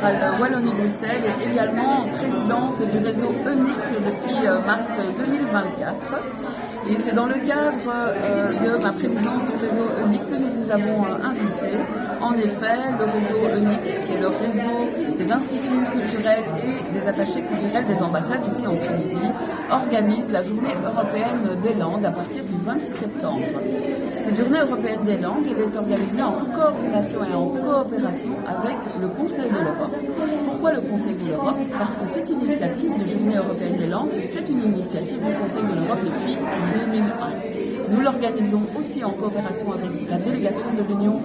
fédérale Wallonie-Bruxelles et également présidente du réseau ENIC depuis mars 2024. Et c'est dans le cadre de ma présidence du réseau ENIC que nous vous avons invité. En effet, le réseau ENIC, qui est le réseau des instituts culturels et des attachés culturels des ambassades ici en Tunisie, organise la journée européenne des langues à partir du 26 septembre. Cette journée européenne des langues, elle est organisée en coordination et en coopération avec le Conseil de l'Europe. Pourquoi le Conseil de l'Europe? Parce que cette initiative de journée européenne des langues, c'est une initiative du Conseil de l'Europe depuis 2001. Nous l'organisons aussi en coopération avec la délégation de l'Union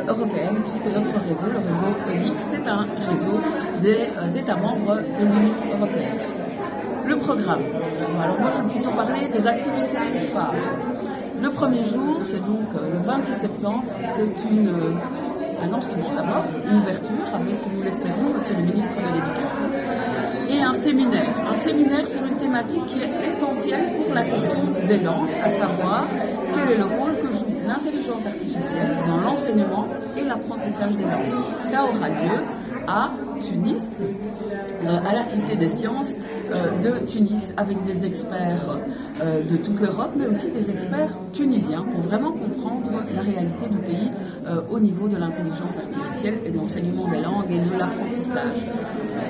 européenne, puisque notre réseau, le réseau ENIC, c'est un réseau des États membres de l'Union européenne. Le programme. Alors moi, je vais plutôt parler des activités phares. Le premier jour, c'est donc le 26 septembre, c'est un lancement d'abord, une ouverture avec, nous l'espérons, monsieur le ministre de l'Éducation, et un séminaire sur une thématique qui est essentielle pour la question des langues, à savoir quel est le rôle que joue l'intelligence artificielle dans l'enseignement et l'apprentissage des langues. Ça aura lieu à Tunis, à la Cité des Sciences de Tunis, avec des experts de toute l'Europe, mais aussi des experts tunisiens, pour vraiment comprendre la réalité du pays au niveau de l'intelligence artificielle et de l'enseignement des langues et de l'apprentissage.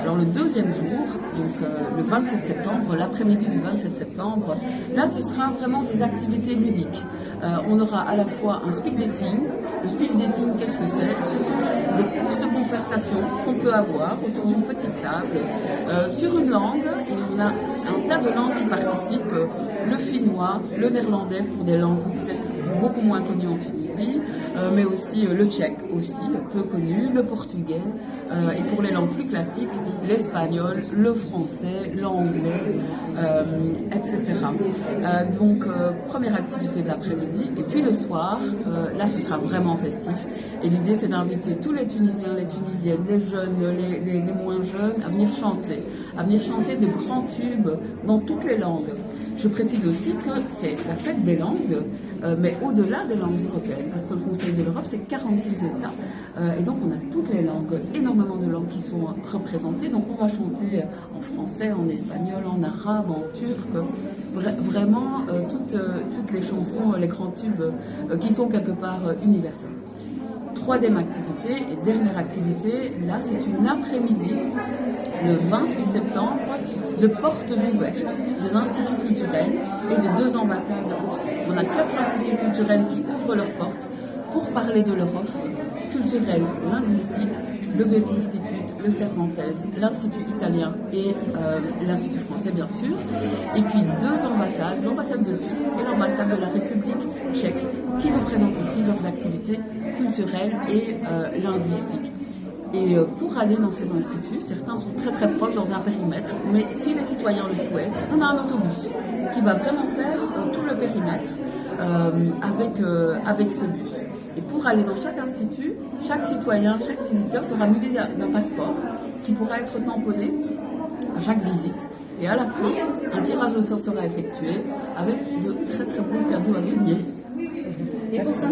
Alors le deuxième jour, donc le 27 septembre, l'après-midi du 27 septembre, là ce sera vraiment des activités ludiques. On aura à la fois un speed dating. Le speed dating, qu'est-ce que c'est? Ce sont des courtes conversations qu'on peut avoir autour d'une petite table sur une langue, et on a un tas de langues qui participent, le finnois, le néerlandais pour des langues peut-être beaucoup moins connues en Tunisie, mais aussi le tchèque aussi, peu connu, le portugais, et pour les langues plus classiques, l'espagnol, le français, l'anglais, etc. Donc première activité de l'après-midi, et puis le soir, là ce sera vraiment festif, et l'idée c'est d'inviter tous les Tunisiens, les Tunisiennes, les jeunes, les moins jeunes à venir chanter de grands tubes dans toutes les langues. Je précise aussi que c'est la fête des langues, mais au-delà des langues européennes, parce que le Conseil de l'Europe, c'est 46 États, et donc on a toutes les langues, énormément de langues qui sont représentées, donc on va chanter en français, en espagnol, en arabe, en turc, vraiment toutes les chansons, les grands tubes qui sont quelque part universels. Troisième activité et dernière activité, là c'est une après-midi, le 28 septembre, de portes ouvertes des instituts culturels et de 2 ambassades aussi. On a 4 instituts culturels qui ouvrent leurs portes pour parler de l'Europe culturelle, linguistique, le Goethe Institut, le Cervantes, l'Institut italien et l'Institut français bien sûr, et puis 2 ambassades, l'ambassade de Suisse et l'ambassade de la République tchèque, qui nous présentent aussi leurs activités culturelles et linguistiques. Et pour aller dans ces instituts, certains sont très très proches dans un périmètre, mais si les citoyens le souhaitent, on a un autobus qui va vraiment faire tout le périmètre avec ce bus. Et pour aller dans chaque institut, chaque citoyen, chaque visiteur sera muni d'un passeport qui pourra être tamponné à chaque visite. Et à la fin, un tirage au sort sera effectué avec de très très bons cadeaux à gagner. Et pour ça,